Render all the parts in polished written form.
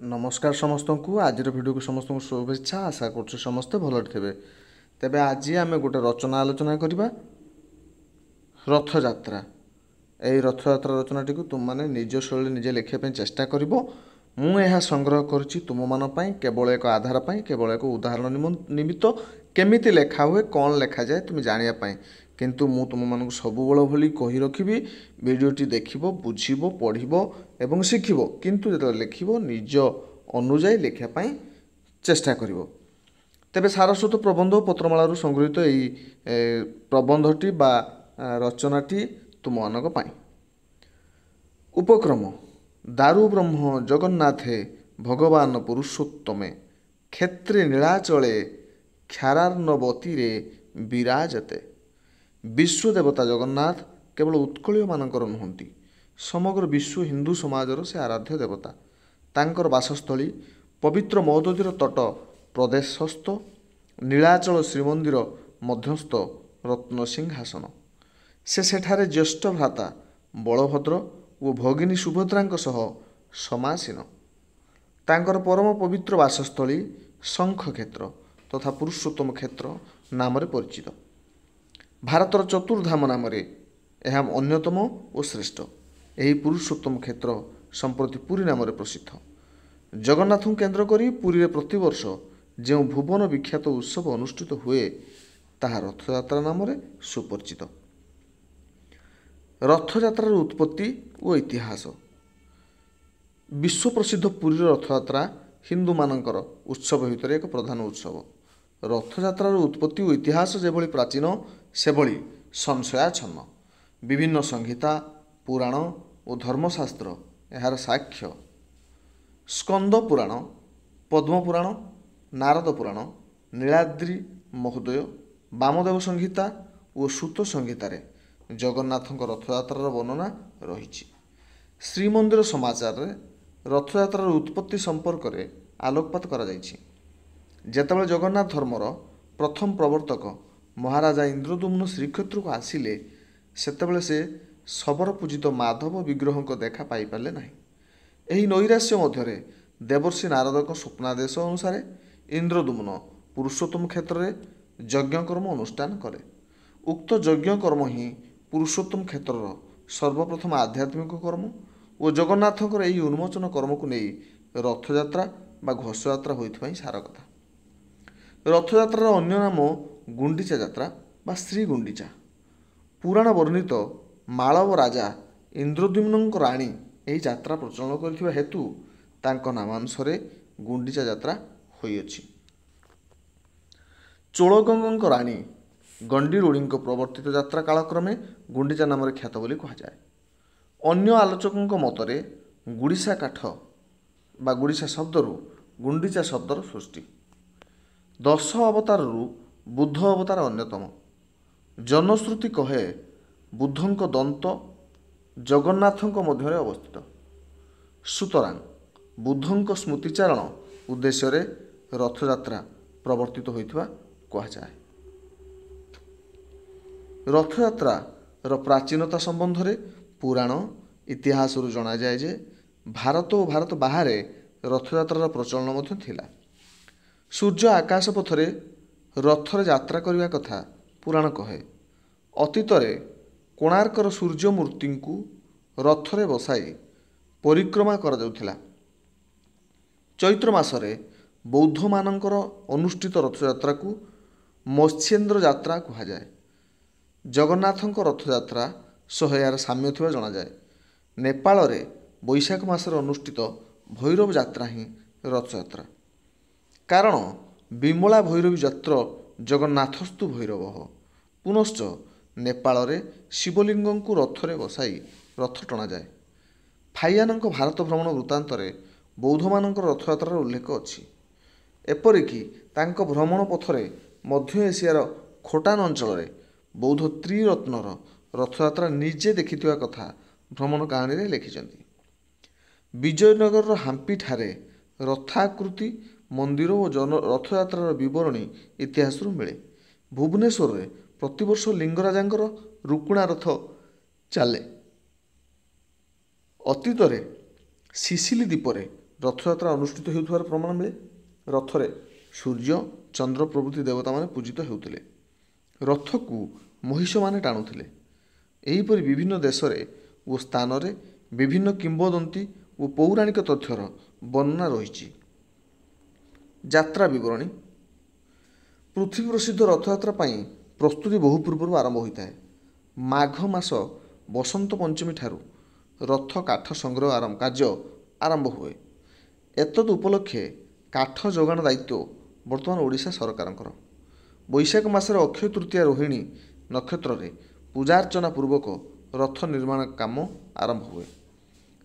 नमस्कार समस्त को आज भिडियो को समस्त को शुभेच्छा आशा कर समस्ते भल थे। तेबे आज आम गोटे रचना आलोचना करवा रथयात्रा। यही रथयात्रा रचनाटी को तुम मैंने निज शैली निजे लिखापी चेष्टा कर मुझे संग्रह करुच्ची तुम मान केवल एक आधार पाई केवल एक उदाहरण निमित्त केमिति लेखा हुए कौन लेखा जाए तुम जानापी किंतु मु तुम मान सब भली कही रखी भिडटी देख बुझब पढ़ एवं शिखब किंतु जो लिख निज अनुजाई लिखापी चेष्टा कर। तेबे सारस्वत प्रबंध और पत्रमालू संगृहीत यही प्रबंधटी बा रचनाटी तुम मानक पाई। उपक्रम दारु ब्रह्म जगन्नाथे भगवान पुरुषोत्तमे क्षेत्रे नीलाचले क्षारार्णवतीरे विराजते। विश्वदेवता जगन्नाथ केवल उत्कलीय मानकर नुहंती समग्र विश्व हिंदू समाजर से आराध्य देवता। तांकर बासस्थली पवित्र महोदधीर तट प्रदेशस्थ नीलाचल श्रीमंदिर मध्यस्थ रत्नसिंहासन। से सेठारे ज्येष्ठ भ्राता बलभद्र और भगिनी सुभद्रा सह समासीन। तांकर परम पवित्र बासस्थली शंख क्षेत्र तथा पुरुषोत्तम क्षेत्र नाम परिचित। भारतर चतुर्धाम नाम यह अन्यतम और श्रेष्ठ। यही पुरुषोत्तम क्षेत्र संप्रति पुरी नाम प्रसिद्ध। जगन्नाथ केन्द्र करी पुरी प्रतिवर्ष जो भुवन विख्यात उत्सव अनुष्ठित हुए ताहा रथयात्रा नाम सुपरिचित। रथयात्रार उत्पत्ति और इतिहास। विश्व प्रसिद्ध पुरी रथयात्रा हिंदू मानकर उत्सव भितर एक प्रधान उत्सव। रथयात्रार उत्पत्ति और इतिहास जेभली प्राचीन से भली संशयाच्छन्न। विभिन्न संहिता पुराण और धर्मशास्त्र यार साक्ष्य। स्कंद पुराण पद्म पुराण नारद पुराण नीलाद्रि महोदय वामदेव संहिता और सूत संहितार जगन्नाथ रथयात्रार वर्णना रही। श्रीमंदिर समाचार रथयात्रार उत्पत्ति संपर्क में आलोकपात करा जायछि। जेतेबेले जगन्नाथ धर्मर प्रथम प्रवर्तक महाराजा इंद्रदुम्न श्रीक्षेत्र को आसिले सेतेबेले से शबर पूजित माधव विग्रह को देखा पाई पारे ना। यही नैराश्य मध्य देवर्षि नारद स्वप्नादेश अनुसार इंद्रदुम्न पुरुषोत्तम क्षेत्र में यज्ञकर्म अनुष्ठान करे। उक्त यज्ञकर्म ही पुरुषोत्तम क्षेत्रर सर्वप्रथम आध्यात्मिक कर्म और जगन्नाथंकर यही उन्मोचन कर्म को नहीं रथयात्रा बा घोषयात्रा होइथिबाई सार कथा। रथयात्रार अन्य नाम गुंडीचा यात्रा बा श्री गुंडीचा। पुराण वर्णित मालव राजा इंद्रद्युम्न राणी यही यात्रा प्रचलन करथिबा हेतु तांको नामानुसारे गुंडीचा यात्रा होइअछि। चोलगंगा राणी गंडीरोड़ी प्रवर्तित यात्रा कालक्रमे गुंडीचा नाम ख्यात बोली कहुए। अन्य आलोचकों मतरे गुड़िशा काठ बा गुड़िशा शब्दरू गुंडीचा शब्दर सृष्टि। 10 अवतार बुद्ध अवतार अन्यतम। जनश्रुति कहे बुद्धंक दंत जगन्नाथंक मध्य अवस्थित। सुतरां बुद्धंक स्मृतिचारण उद्देश्य रथयात्रा प्रवर्तित होइथिबा कहुए। रथयात्रार प्राचीनता संबंध में पुराण इतिहास जना जाए जे भारत और भारत बाहर रथयात्रार प्रचलन मध्य थिला। सूर्य आकाश पथरे रथर यात्रा करने कथा पुराण कहे। अतीत कोणार्कर सूर्य मूर्ति को रथरे बसाई परिक्रमा करा जाउथिला। चैत्र मासरे बौद्ध मानकर अनुष्ठित रथयात्रा को मत्स्येन्द्र यात्रा कहुए। जगन्नाथंक रथयात्रा सह यार साम्य थिबा जणा जाए। नेपाल रे बैशाख मासरे अनुष्ठित भैरव यात्रा ही रथयात्रा। कारण विमला भैरवी यात्र जगन्नाथस्तु भैरव। पुनश्च नेपाल रे शिवलिंग को रथरे बसाई रथ टणा जाए। फाइयानंक भारत भ्रमण वृत्तांतरे बौद्ध मानकर रथयात्रार उल्लेख अछि। एपरिकी तांको भ्रमण पथरे मध्य एशियार खोटान अंचल बौद्ध त्रिरत्नर रथयात्रा निजे देखिथिबा कथा भ्रमण कहानी रे लिखिछन्ति। विजयनगर हाम्पी ठारे रथाकृति मंदिर और रथयात्रार विवरणी इतिहास मिले। भुवनेश्वर रे प्रतिवर्ष लिंगराजांकर रुकुणा रथ चले। अतीत सिसिली द्वीपर ରଥଯାତ୍ରା ଅନୁଷ୍ଠିତ ହେଉଥିବାର ପ୍ରମାଣ ମିଳେ। ରଥରେ ସୂର୍ଯ୍ୟ ଚନ୍ଦ୍ର ପ୍ରଭୃତି ଦେବତାମାନେ ପୂଜିତ ହେଉଥିଲେ। ରଥକୁ ମହିଷମାନେ ଟାଣୁଥିଲେ। ଏହିପରି ବିଭିନ୍ନ ଦେଶରେ ଓ ସ୍ଥାନରେ ବିଭିନ୍ନ କିମ୍ବଦନ୍ତୀ ଓ ପୌରାଣିକ ତଥ୍ୟର ବର୍ଣ୍ଣନା ରହିଛି। ଯାତ୍ରା ବିବରଣୀ। ପୃଥିବୀ ପ୍ରସିଦ୍ଧ ରଥଯାତ୍ରା ପାଇଁ ପ୍ରସ୍ତୁତି ବହୁ ପୂର୍ବରୁ ଆରମ୍ଭ ହୋଇଥାଏ। ମାଘ ମାସ ବସନ୍ତ ପଞ୍ଚମୀ ଠାରୁ ରଥ କାଠ ସଂଗ୍ରହ କାର୍ଯ୍ୟ ଆରମ୍ଭ ହୁଏ। ଏତଦ୍ ଉପଲକ୍ଷେ କାଠ ଯୋଗାଣ ଦାୟିତ୍ୱ ବର୍ତ୍ତମାନ ଓଡ଼ିଶା ସରକାରଙ୍କର। ବୈଶାଖ ମାସରେ ଅକ୍ଷୟ ତୃତୀୟା ରୋହିଣୀ ନକ୍ଷତ୍ରରେ ପୂଜାର୍ଚ୍ଚନା ପୂର୍ବକ ରଥ ନିର୍ମାଣ କାମ ଆରମ୍ଭ ହୁଏ।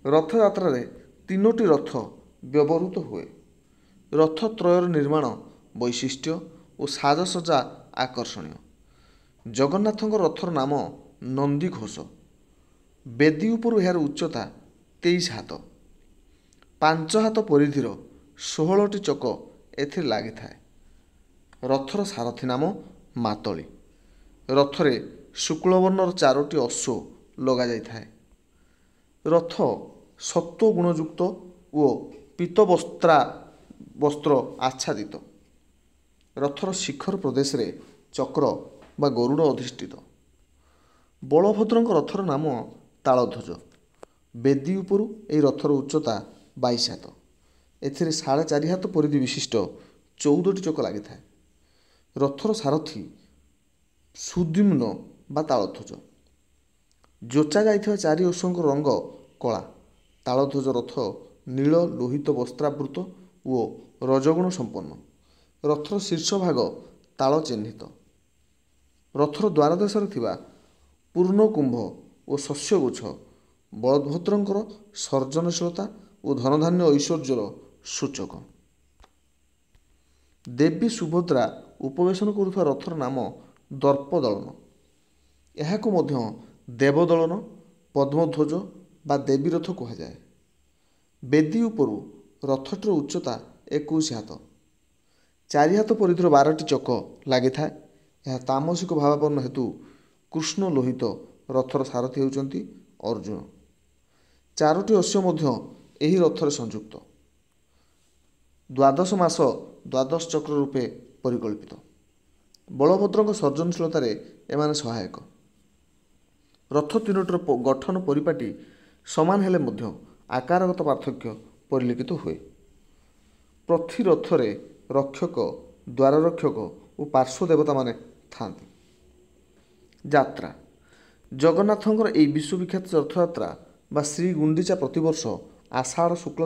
ରଥଯାତ୍ରାରେ 3ଟି ରଥ ବ୍ୟବହୃତ ହୁଏ। ରଥତ୍ରୟର ନିର୍ମାଣ ବୈଶିଷ୍ଟ୍ୟ ଓ ସାଜସଜ୍ଜା ଆକର୍ଷଣୀୟ। ଜଗନ୍ନାଥଙ୍କ ରଥର ନାମ ନନ୍ଦିଘୋଷ। ବେଦୀ ଉପରୁ ଏହାର ଉଚ୍ଚତା 23 ହାତ। 5 ହାତ ପରିଧିର 16ଟି ଚକ ଏଥିରେ ଲାଗିଥାଏ। ରଥର ସାରଥୀ ନାମ ମାତଳି। ରଥରେ ଶୁକ୍ଳବର୍ଣ୍ଣର 4ଟି ଅଶ୍ୱ ଲଗାଯାଇଥାଏ। ରଥ ସତ୍ୱଗୁଣଯୁକ୍ତ ଓ ପୀତ ବସ୍ତ୍ର ଆଚ୍ଛାଦିତ। ରଥର ଶିଖର ପ୍ରଦେଶରେ ଚକ୍ର ବା ଗରୁଡ଼ ଅଧିଷ୍ଠିତ। ବଳଭଦ୍ରଙ୍କ ରଥର ନାମ ତାଳଧ୍ୱଜ। ବେଦୀ ଉପରୁ ଏହି ରଥର ଉଚ୍ଚତା 22 ହାତ। ଏଥିରେ 4.5 ହାତ ପରିଧି ବିଶିଷ୍ଟ 14ଟି ଚକ ଲାଗିଥାଏ। ରଥର ସାରଥୀ ସୁଦ୍ୟୁମ୍ନ ବା ତାଳଧ୍ୱଜ। ଯୋଚା ଯାଇଥିବା 4 ଅଶ୍ୱଙ୍କ ରଙ୍ଗ କଳା। ତାଳଧ୍ୱଜ ରଥ ନୀଳ ଲୋହିତ ବସ୍ତ୍ରାବୃତ ଓ ରଜଗୁଣ ସମ୍ପନ୍ନ। ରଥର ଶୀର୍ଷ ଭାଗ ତାଳ ଚିହ୍ନିତ। ରଥର ଦ୍ୱାରଦେଶରେ ଥିବା ପୂର୍ଣ୍ଣକୁମ୍ଭ ଓ ଶସ୍ୟଗୁଚ୍ଛ ବଳଭଦ୍ରଙ୍କର ସର୍ଜନଶୀଳତା ଓ ଧନଧାନ୍ୟ ଐଶ୍ୱର୍ଯ୍ୟର ସୂଚକ। ଦେବୀ ସୁଭଦ୍ରା ଉପବେଶନ କରୁଥିବା ରଥର ନାମ ଦର୍ପଦଳନ। ଏହାକୁ ମଧ୍ୟ ଦେବଦଳନ, ପଦ୍ମଧ୍ୱଜ ବା ଦେବୀ ରଥ କୁହାଯାଏ। ବେଦୀ ଉପରୁ ରଥଟିର ଉଚ୍ଚତା 21 ହାତ। 4 ହାତ ପରିଧିର 12ଟି ଚକ ଲାଗିଥାଏ। ଏହା ତାମସିକ ଭାବାପନ୍ନ ହେତୁ କୃଷ୍ଣ ଲୋହିତ ରଥର ସାରଥୀ ହେଉଛନ୍ତି ଅର୍ଜୁନ। 4ଟି ଅଶ୍ଵ ମଧ୍ୟ ଏହି ରଥରେ ସଂଯୁକ୍ତ। ଦ୍ୱାଦଶ ମାସ ଦ୍ୱାଦଶ ଚକ୍ର ରୂପେ ପରିକଳ୍ପିତ। ବଳଭଦ୍ରଙ୍କ ସର୍ଜନଶୀଳତାରେ ଏମାନେ ସହାୟକ। ରଥ 3ଟିର ଗଠନ ପରିପାଟି ସମାନ ହେଲେ ମଧ୍ୟ ଆକାରଗତ ପାର୍ଥକ୍ୟ ପରିଲକ୍ଷିତ ହୁଏ। ପ୍ରତି ରଥରେ ରକ୍ଷକ, ଦ୍ୱାରରକ୍ଷକ ଓ ପାର୍ଶ୍ୱ ଦେବତାମାନେ ଥାନ୍ତି। ଯାତ୍ରା। ଜଗନ୍ନାଥଙ୍କର ଏହି ବିଶ୍ୱବିଖ୍ୟାତ ରଥଯାତ୍ରା ବା ଶ୍ରୀଗୁଣ୍ଡିଚା ପ୍ରତିବର୍ଷ ଆଷାଢ଼ ଶୁକ୍ଳ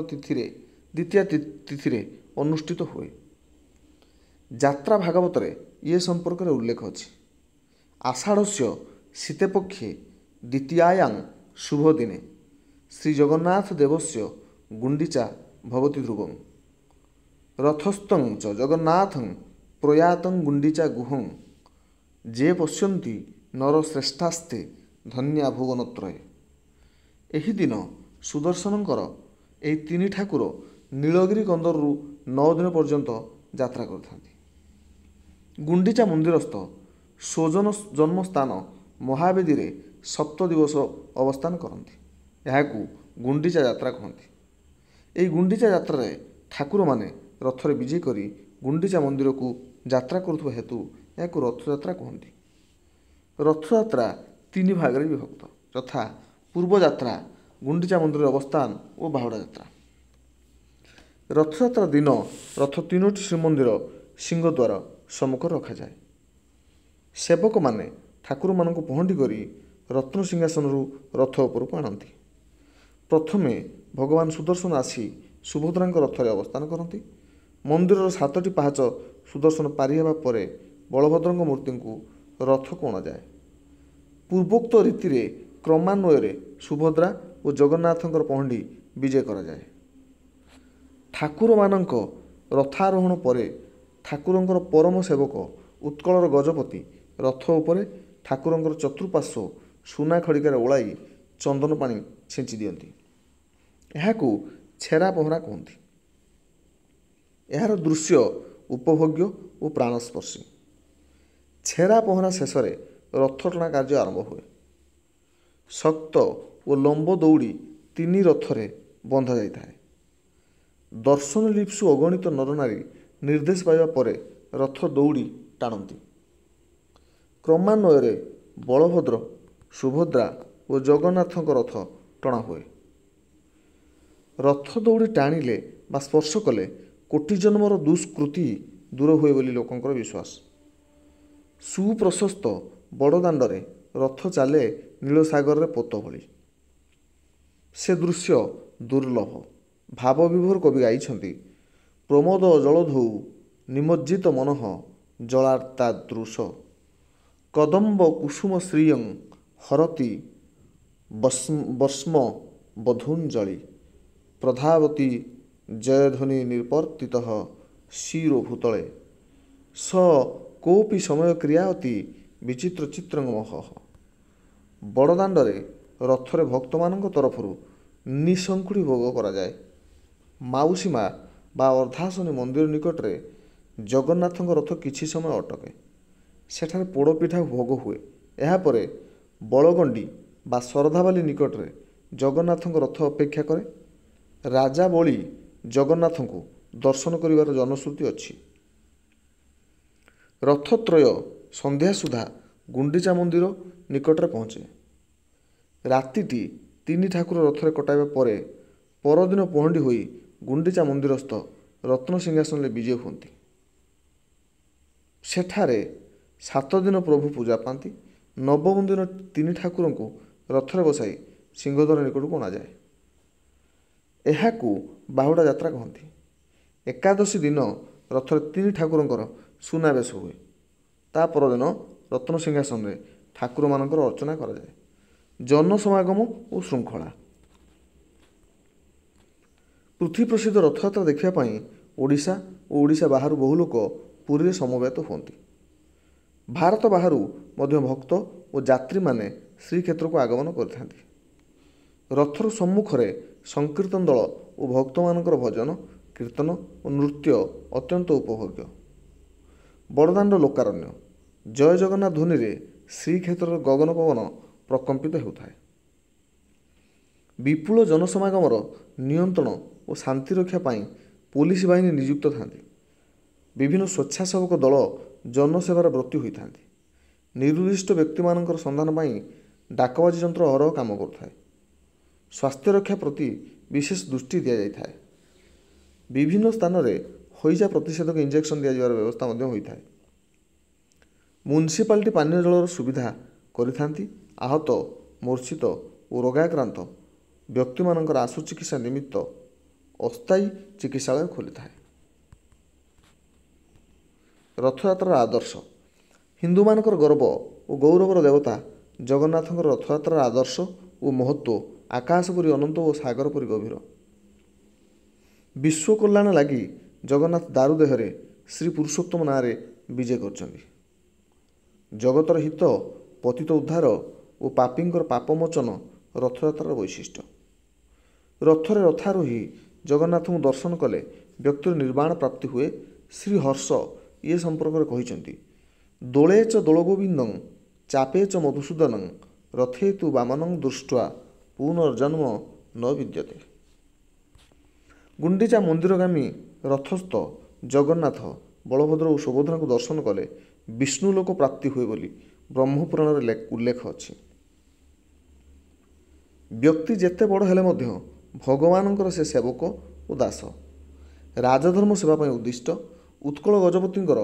ଦ୍ୱିତୀୟା ତିଥିରେ ଅନୁଷ୍ଠିତ ହୁଏ। ଯାତ୍ରା ଭାଗବତରେ ଏ ସମ୍ପର୍କରେ ଉଲ୍ଲେଖ ଅଛି। ଆଷାଢ଼ସ୍ୟ ଶୀତେପକ୍ଷେ ଦ୍ୱିତୀୟାୟାଂ ଶୁଭଦିନେ ଶ୍ରୀଜଗନ୍ନାଥ ଦେବସ୍ୟ ଗୁଣ୍ଡିଚା ଭବତି ଧ୍ରୁବଂ ରଥସ୍ଥଂ ଚ ଜଗନ୍ନାଥଂ ପ୍ରୟାତଂ ଗୁଣ୍ଡିଚା ଗୁହଂ ଯେ ପଶ୍ୟନ୍ତି ନରଶ୍ରେଷ୍ଠାସ୍ତେ ଧନ୍ୟା ଭୁବନତ୍ରୟେ। ଏହି ଦିନ ସୁଦର୍ଶନଙ୍କର ଏହି 3 ଠାକୁର ନୀଳଗିରି କନ୍ଦରରୁ 9 ଦିନ ପର୍ଯ୍ୟନ୍ତ ଯାତ୍ରା କରିଥାନ୍ତି। ଗୁଣ୍ଡିଚା ମନ୍ଦିରସ୍ଥ ସ୍ୱଜନ ଜନ୍ମସ୍ଥାନ ମହାବେଦୀରେ 7 ଦିବସ ଅବସ୍ଥାନ କରନ୍ତି। ଏହାକୁ ଗୁଣ୍ଡିଚା ଯାତ୍ରା କହନ୍ତି। ଏହି ଗୁଣ୍ଡିଚା ଯାତ୍ରାରେ ଠାକୁରମାନେ ରଥରେ ବିଜେ କରି ଗୁଣ୍ଡିଚା ମନ୍ଦିରକୁ ଯାତ୍ରା କରୁଥିବା ହେତୁ ଏହାକୁ ରଥଯାତ୍ରା କୁହନ୍ତି। ରଥଯାତ୍ରା 3 ଭାଗରେ ବିଭକ୍ତ, ଯଥା ପୂର୍ବଯାତ୍ରା, ଗୁଣ୍ଡିଚା ମନ୍ଦିରରେ ଅବସ୍ଥାନ ଓ ବାହୁଡ଼ା ଯାତ୍ରା। ରଥଯାତ୍ରା ଦିନ ରଥ 3ଟି ଶ୍ରୀମନ୍ଦିର ସିଂହଦ୍ୱାର ସମ୍ମୁଖରେ ରଖାଯାଏ। ସେବକମାନେ ଠାକୁରମାନଙ୍କୁ ପହଣ୍ଡି କରି ରତ୍ନସିଂହାସନରୁ ରଥ ଉପରକୁ ଆଣନ୍ତି। ପ୍ରଥମେ ଭଗବାନ ସୁଦର୍ଶନ ଆସି ସୁଭଦ୍ରାଙ୍କ ରଥରେ ଅବସ୍ଥାନ କରନ୍ତି। ମନ୍ଦିରର 7ଟି ପାହାଚ ସୁଦର୍ଶନ ପାରି ହେବା ପରେ ବଳଭଦ୍ରଙ୍କ ମୂର୍ତ୍ତିଙ୍କୁ ରଥକୁ ଅଣାଯାଏ। ପୂର୍ବୋକ୍ତ ରୀତିରେ କ୍ରମାନ୍ୱୟରେ ସୁଭଦ୍ରା ଓ ଜଗନ୍ନାଥଙ୍କର ପହଣ୍ଡି ବିଜେ କରାଯାଏ। ଠାକୁରମାନଙ୍କ ରଥାରୋହଣ ପରେ ଠାକୁରଙ୍କର ପରମ ସେବକ ଉତ୍କଳର ଗଜପତି ରଥ ଉପରେ ଠାକୁରଙ୍କର ଚତୁଃପାର୍ଶ୍ୱ ସୁନା ଖଡ଼ିକାରେ ଓଳାଇ ଚନ୍ଦନ ପାଣି ଛିଞ୍ଚି ଦିଅନ୍ତି। ଏହାକୁ ଛେରା ପହଁରା କୁହନ୍ତି। ଏହାର ଦୃଶ୍ୟ ଉପଭୋଗ୍ୟ ଓ ପ୍ରାଣସ୍ପର୍ଶୀ। ଛେରା ପହଁରା ଶେଷରେ ରଥଟଣା କାର୍ଯ୍ୟ ଆରମ୍ଭ ହୁଏ। ଶକ୍ତ ଓ ଲମ୍ବ ଦଉଡ଼ି 3 ରଥରେ ବନ୍ଧା ଯାଇଥାଏ। ଦର୍ଶନ ଲିପ୍ସୁ ଅଗଣିତ ନରନାରୀ ନିର୍ଦ୍ଦେଶ ପାଇବା ପରେ ରଥ ଦୌଡ଼ି ଟାଣନ୍ତି। କ୍ରମାନ୍ୱୟରେ ବଳଭଦ୍ର, ସୁଭଦ୍ରା ଓ ଜଗନ୍ନାଥଙ୍କ ରଥ ଟଣା ହୁଏ। ରଥ ଦୌଡ଼ି ଟାଣିଲେ ବା ସ୍ପର୍ଶ କଲେ କୋଟି ଜନ୍ମର ଦୁଷ୍କୃତି ଦୂର ହୁଏ ବୋଲି ଲୋକଙ୍କର ବିଶ୍ୱାସ। ସୁପ୍ରଶସ୍ତ ବଡ଼ଦାଣ୍ଡରେ ରଥ ଚାଲେ ନୀଳସାଗରରେ ପୋତ ଭଳି। ସେ ଦୃଶ୍ୟ ଦୁର୍ଲଭ। ଭାବବିଭୋର କବି ଗାଇଛନ୍ତି, ପ୍ରମୋଦ ଜଳଧୌ ନିମଜ୍ଜିତ ମନଃ ଜଳାର୍ତ୍ତାଦୃଶ କଦମ୍ବ କୁସୁମ ଶ୍ରିୟଂ ହରତି ବସ୍ମ ବଧୂଞ୍ଜଳି ପ୍ରଧାବତୀ ଜୟଧ୍ୱନି ନିର୍ପର୍ତ୍ତିତଃ ଶିରୋ ଭୂତଳେ ସ କୋପି ସମୟ କ୍ରିୟାଅତି ବିଚିତ୍ର ଚିତ୍ରଙ୍ଗମଃ। ବଡ଼ଦାଣ୍ଡରେ ରଥରେ ଭକ୍ତମାନଙ୍କ ତରଫରୁ ନିଶଙ୍କୁଡ଼ି ଭୋଗ କରାଯାଏ। ମାଉସୀ ମା ବା ଅର୍ଦ୍ଧାସନୀ ମନ୍ଦିର ନିକଟରେ ଜଗନ୍ନାଥଙ୍କ ରଥ କିଛି ସମୟ ଅଟକେ। ସେଠାରେ ପୋଡ଼ପିଠା ଭୋଗ ହୁଏ। ଏହାପରେ ବଳଗଣ୍ଡି ବା ଶରଧାବାଲି ନିକଟରେ ଜଗନ୍ନାଥଙ୍କ ରଥ ଅପେକ୍ଷା କରେ। ରାଜା ବଳି ଜଗନ୍ନାଥଙ୍କୁ ଦର୍ଶନ କରିବାର ଜନଶ୍ରୁତି ଅଛି। ରଥତ୍ରୟ ସନ୍ଧ୍ୟା ସୁଦ୍ଧା ଗୁଣ୍ଡିଚା ମନ୍ଦିର ନିକଟରେ ପହଞ୍ଚେ। ରାତିଟି ତିନି ଠାକୁର ରଥରେ କଟାଇବା ପରେ ପରଦିନ ପହଣ୍ଡି ହୋଇ ଗୁଣ୍ଡିଚା ମନ୍ଦିରସ୍ଥ ରତ୍ନସିଂହାସନରେ ବିଜେ ହୁଅନ୍ତି। ସେଠାରେ 7 ଦିନ ପ୍ରଭୁ ପୂଜା ପାଆନ୍ତି। ନବମ ଦିନ ତିନି ଠାକୁରଙ୍କୁ ରଥରେ ବସାଇ ସିଂହଦ୍ୱାର ନିକଟକୁ ଅଣାଯାଏ। ଏହାକୁ ବାହୁଡ଼ା ଯାତ୍ରା କହନ୍ତି। ଏକାଦଶୀ ଦିନ ରଥରେ ତିନି ଠାକୁରଙ୍କର ସୁନାବେଶ ହୁଏ। ତା ପରଦିନ ରତ୍ନସିଂହାସନରେ ଠାକୁରମାନଙ୍କର ଅର୍ଚ୍ଚନା କରାଯାଏ। ଜନସମାଗମ ଓ ଶୃଙ୍ଖଳା। ପୃଥ୍ୱୀ ପ୍ରସିଦ୍ଧ ରଥଯାତ୍ରା ଦେଖିବା ପାଇଁ ଓଡ଼ିଶା ଓ ଓଡ଼ିଶା ବାହାରୁ ବହୁ ଲୋକ ପୁରୀରେ ସମବେତ ହୁଅନ୍ତି। ଭାରତ ବାହାରୁ ମଧ୍ୟ ଭକ୍ତ ଓ ଯାତ୍ରୀମାନେ ଶ୍ରୀକ୍ଷେତ୍ରକୁ ଆଗମନ କରିଥାନ୍ତି। ରଥର ସମ୍ମୁଖରେ ସଂକୀର୍ତ୍ତନ ଦଳ ଓ ଭକ୍ତମାନଙ୍କର ଭଜନ, କୀର୍ତ୍ତନ ଓ ନୃତ୍ୟ ଅତ୍ୟନ୍ତ ଉପଭୋଗ୍ୟ। ବଡ଼ଦାଣ୍ଡ ଲୋକାରଣ୍ୟ। ଜୟ ଜଗନ୍ନାଥ ଧ୍ୱନିରେ ଶ୍ରୀକ୍ଷେତ୍ରର ଗଗନ ପବନ ପ୍ରକମ୍ପିତ ହେଉଥାଏ। ବିପୁଳ ଜନସମାଗମର ନିୟନ୍ତ୍ରଣ ଓ ଶାନ୍ତି ରକ୍ଷା ପାଇଁ ପୋଲିସ ବାହିନୀ ନିଯୁକ୍ତ ଥାନ୍ତି। ବିଭିନ୍ନ ସ୍ୱେଚ୍ଛାସେବକ ଦଳ ଜନସେବାରେ ବ୍ରତୀ ହୋଇଥାନ୍ତି। ନିରୁଦ୍ଦିଷ୍ଟ ବ୍ୟକ୍ତିମାନଙ୍କର ସନ୍ଧାନ ପାଇଁ ଡାକବାଜି ଯନ୍ତ୍ର ଅହରହ କାମ କରୁଥାଏ। ସ୍ୱାସ୍ଥ୍ୟ ରକ୍ଷା ପ୍ରତି ବିଶେଷ ଦୃଷ୍ଟି ଦିଆଯାଇଥାଏ। ବିଭିନ୍ନ ସ୍ଥାନରେ ହଇଜା ପ୍ରତିଷେଧକ ଇଞ୍ଜେକ୍ସନ ଦିଆଯିବାର ବ୍ୟବସ୍ଥା ମଧ୍ୟ ହୋଇଥାଏ। ମ୍ୟୁନିସିପାଲିଟି ପାନୀୟ ଜଳର ସୁବିଧା କରିଥାନ୍ତି। ଆହତ, ମୂର୍ଚ୍ଛିତ ଓ ରୋଗାକ୍ରାନ୍ତ ବ୍ୟକ୍ତିମାନଙ୍କର ଆଶୁ ଚିକିତ୍ସା ନିମିତ୍ତ ଅସ୍ଥାୟୀ ଚିକିତ୍ସାଳୟ ଖୋଲିଥାଏ। ରଥଯାତ୍ରାର ଆଦର୍ଶ। ହିନ୍ଦୁମାନଙ୍କର ଗର୍ବ ଓ ଗୌରବର ଦେବତା ଜଗନ୍ନାଥଙ୍କର ରଥଯାତ୍ରାର ଆଦର୍ଶ ଓ ମହତ୍ତ୍ୱ ଆକାଶ ପରି ଅନନ୍ତ ଓ ସାଗର ପରି ଗଭୀର। ବିଶ୍ୱ କଲ୍ୟାଣ ଲାଗି ଜଗନ୍ନାଥ ଦାରୁ ଦେହରେ ଶ୍ରୀ ପୁରୁଷୋତ୍ତମ ନାଁରେ ବିଜେ କରିଛନ୍ତି। ଜଗତର ହିତ, ପତିତ ଉଦ୍ଧାର ଓ ପାପୀଙ୍କର ପାପମୋଚନ ରଥଯାତ୍ରାର ବୈଶିଷ୍ଟ୍ୟ। ରଥରେ ରଥାରୋହୀ ଜଗନ୍ନାଥଙ୍କୁ ଦର୍ଶନ କଲେ ବ୍ୟକ୍ତିର ନିର୍ବାଣ ପ୍ରାପ୍ତି ହୁଏ। ଶ୍ରୀ ହର୍ଷ ଏ ସମ୍ପର୍କରେ କହିଛନ୍ତି, ଦୋଳେ ଚ ଦୋଳଗୋବିନ୍ଦଂ ଚାପେ ଚ ମଧୁସୂଦନଂ ରଥେ ତୁ ବାମନଂ ଦୃଷ୍ଟ୍ୱା ପୁନର୍ଜନ୍ମ ନ ବିଦ୍ୟତେ। ଗୁଣ୍ଡିଚା ମନ୍ଦିରଗାମୀ ରଥସ୍ଥ ଜଗନ୍ନାଥ, ବଳଭଦ୍ର ଓ ସୁଭଦ୍ରାଙ୍କୁ ଦର୍ଶନ କଲେ ବିଷ୍ଣୁଲୋକ ପ୍ରାପ୍ତି ହୁଏ ବୋଲି ବ୍ରହ୍ମପୁରାଣରେ ଉଲ୍ଲେଖ ଅଛି। ବ୍ୟକ୍ତି ଯେତେ ବଡ଼ ହେଲେ ମଧ୍ୟ ଭଗବାନଙ୍କର ସେ ସେବକ ଓ ଦାସ। ରାଜଧର୍ମ ସେବା ପାଇଁ ଉଦ୍ଦିଷ୍ଟ। ଉତ୍କଳ ଗଜପତିଙ୍କର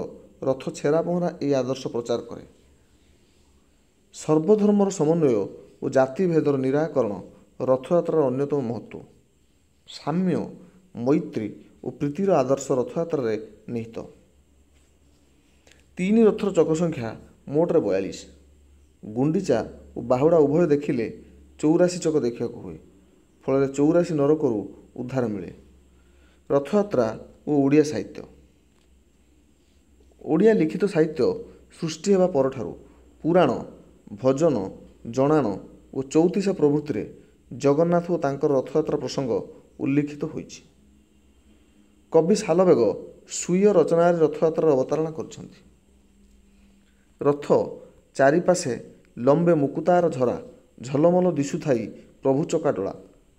ରଥ ଛେରା ପହଁରା ଏହି ଆଦର୍ଶ ପ୍ରଚାର କରେ। ସର୍ବଧର୍ମର ସମନ୍ୱୟ ଓ ଜାତିଭେଦର ନିରାକରଣ ରଥଯାତ୍ରାର ଅନ୍ୟତମ ମହତ୍ତ୍ୱ। ସାମ୍ୟ, ମୈତ୍ରୀ ଓ ପ୍ରୀତିର ଆଦର୍ଶ ରଥଯାତ୍ରାରେ ନିହିତ। ତିନି ରଥର ଚକ ସଂଖ୍ୟା ମୋଟରେ 42। ଗୁଣ୍ଡିଚା ଓ ବାହୁଡ଼ା ଉଭୟ ଦେଖିଲେ 84 ଚକ ଦେଖିବାକୁ ହୁଏ। ଫଳରେ 84 ନରକରୁ ଉଦ୍ଧାର ମିଳେ। ରଥଯାତ୍ରା ଓ ଓଡ଼ିଆ ସାହିତ୍ୟ। ଓଡ଼ିଆ ଲିଖିତ ସାହିତ୍ୟ ସୃଷ୍ଟି ହେବା ପରଠାରୁ ପୁରାଣ, ଭଜନ, ଜଣାଣ ଓ ଚଉତିଶା ପ୍ରଭୃତିରେ ଜଗନ୍ନାଥ ଓ ତାଙ୍କର ରଥଯାତ୍ରା ପ୍ରସଙ୍ଗ ଉଲ୍ଲିଖିତ ହୋଇଛି। କବି ସାଲବେଗ ସ୍ୱୀୟ ରଚନାରେ ରଥଯାତ୍ରାର ଅବତାରଣା କରିଛନ୍ତି। ରଥ ଚାରିପାଶେ ଲମ୍ବେ ମୁକୁତାର ଝରା, ଝଲମଲ ଦିଶୁଥାଇ ପ୍ରଭୁ ଚକାଡୋଳା।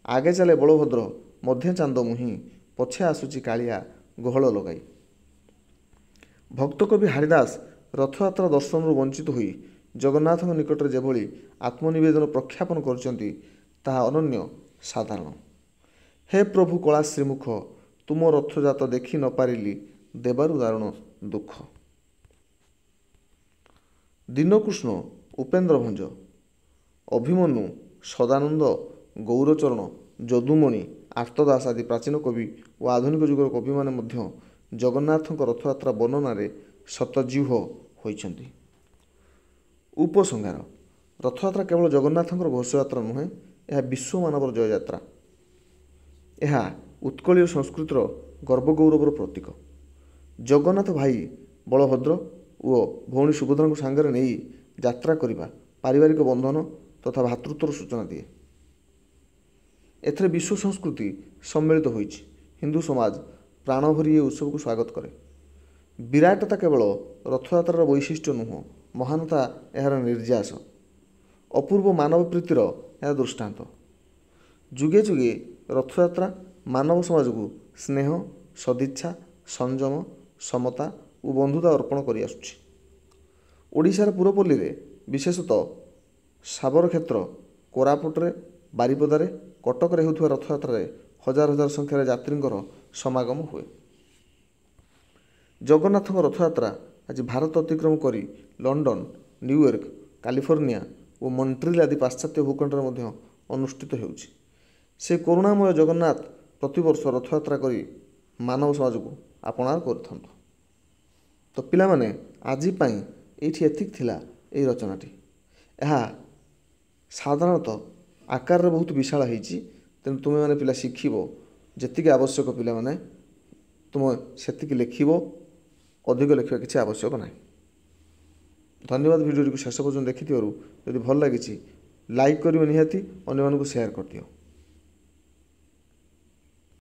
ଆଗେ ଚାଲେ ବଳଭଦ୍ର, ମଧ୍ୟେ ଚାନ୍ଦ ମୁହିଁ, ପଛେ ଆସୁଛି କାଳିଆ ଗହଳ ଲଗାଇ। ଭକ୍ତକବି ହାରିଦାସ ରଥଯାତ୍ରା ଦର୍ଶନରୁ ବଞ୍ଚିତ ହୋଇ ଜଗନ୍ନାଥଙ୍କ ନିକଟରେ ଯେଭଳି ଆତ୍ମନିବେଦନ ପ୍ରଖ୍ୟାପନ କରିଛନ୍ତି ତାହା ଅନନ୍ୟ ସାଧାରଣ। ହେ ପ୍ରଭୁ କଳା ଶ୍ରୀମୁଖ, ତୁମ ରଥଯାତ ଦେଖି ନ ପାରିଲି, ଦେବାରୁ ଦାରୁଣ ଦୁଃଖ। ଦୀନକୃଷ୍ଣ, ଉପେନ୍ଦ୍ର ଭଞ୍ଜ, ଅଭିମନ୍ୟୁ, ସଦାନନ୍ଦ, ଗୌରଚରଣ, ଯଦୁମଣି, ଆର୍ତ୍ତଦାସ ଆଦି ପ୍ରାଚୀନ କବି ଓ ଆଧୁନିକ ଯୁଗର କବିମାନେ ମଧ୍ୟ ଜଗନ୍ନାଥଙ୍କ ରଥଯାତ୍ରା ବର୍ଣ୍ଣନାରେ ଶତଜିହ୍ୱ ହୋଇଛନ୍ତି। ଉପସଂହାର: ରଥଯାତ୍ରା କେବଳ ଜଗନ୍ନାଥଙ୍କର ଘୋଷଯାତ୍ରା ନୁହେଁ, ଏହା ବିଶ୍ୱମାନବର ଜୟଯାତ୍ରା। ଏହା ଉତ୍କଳୀୟ ସଂସ୍କୃତିର ଗର୍ବଗୌରବର ପ୍ରତୀକ। ଜଗନ୍ନାଥ ଭାଇ ବଳଭଦ୍ର ଓ ଭଉଣୀ ସୁଭଦ୍ରାଙ୍କୁ ସାଙ୍ଗରେ ନେଇ ଯାତ୍ରା କରିବା ପାରିବାରିକ ବନ୍ଧନ ତଥା ଭ୍ରାତୃତ୍ୱର ସୂଚନା ଦିଏ। ଏଥିରେ ବିଶ୍ୱ ସଂସ୍କୃତି ସମ୍ମିଳିତ ହୋଇଛି। ହିନ୍ଦୁ ସମାଜ ପ୍ରାଣଭରି ଏ ଉତ୍ସବକୁ ସ୍ୱାଗତ କରେ। ବିରାଟତା କେବଳ ରଥଯାତ୍ରାର ବୈଶିଷ୍ଟ୍ୟ ନୁହଁ, ମହାନତା ଏହାର ନିର୍ଯାସ। ଅପୂର୍ବ ମାନବ ପ୍ରୀତିର ଏହା ଦୃଷ୍ଟାନ୍ତ। ଯୁଗେ ଯୁଗେ ରଥଯାତ୍ରା ମାନବ ସମାଜକୁ ସ୍ନେହ, ସଦିଚ୍ଛା, ସଂଯମ, ସମତା ଓ ବନ୍ଧୁତା ଅର୍ପଣ କରିଆସୁଛି। ଓଡ଼ିଶାର ପୁରପଲ୍ଲୀରେ, ବିଶେଷତଃ ସାବରକ୍ଷେତ୍ର, କୋରାପୁଟରେ, ବାରିପଦାରେ, କଟକରେ ହେଉଥିବା ରଥଯାତ୍ରାରେ ହଜାର ହଜାର ସଂଖ୍ୟାରେ ଯାତ୍ରୀଙ୍କର ସମାଗମ ହୁଏ। ଜଗନ୍ନାଥଙ୍କ ରଥଯାତ୍ରା ଆଜି ଭାରତ ଅତିକ୍ରମ କରି ଲଣ୍ଡନ, ନ୍ୟୁୟର୍କ, କାଲିଫର୍ଣ୍ଣିଆ ଓ ମଣ୍ଟ୍ରିଲ୍ ଆଦି ପାଶ୍ଚାତ୍ୟ ଭୂଖଣ୍ଡରେ ମଧ୍ୟ ଅନୁଷ୍ଠିତ ହେଉଛି। ସେ କରୁଣାମୟ ଜଗନ୍ନାଥ ପ୍ରତିବର୍ଷ ରଥଯାତ୍ରା କରି ମାନବ ସମାଜକୁ ଆପଣାର କରିଥାନ୍ତୁ। ତ ପିଲାମାନେ, ଆଜି ପାଇଁ ଏଇଠି ଏତିକି ଥିଲା ଏହି ରଚନାଟି। ଏହା ସାଧାରଣତଃ ଆକାରରେ ବହୁତ ବିଶାଳ ହେଇଛି, ତେଣୁ ତୁମେମାନେ ପିଲା ଶିଖିବ ଯେତିକି ଆବଶ୍ୟକ, ପିଲାମାନେ ତୁମେ ସେତିକି ଲେଖିବ, ଅଧିକ ଲେଖିବା କିଛି ଆବଶ୍ୟକ ନାହିଁ। ଧନ୍ୟବାଦ ଭିଡ଼ିଓଟିକୁ ଶେଷ ପର୍ଯ୍ୟନ୍ତ ଦେଖିଥିବାରୁ। ଯଦି ଭଲ ଲାଗିଛି ଲାଇକ୍ କରିବ, ନିହାତି ଅନ୍ୟମାନଙ୍କୁ ସେୟାର କରିଦିଅ।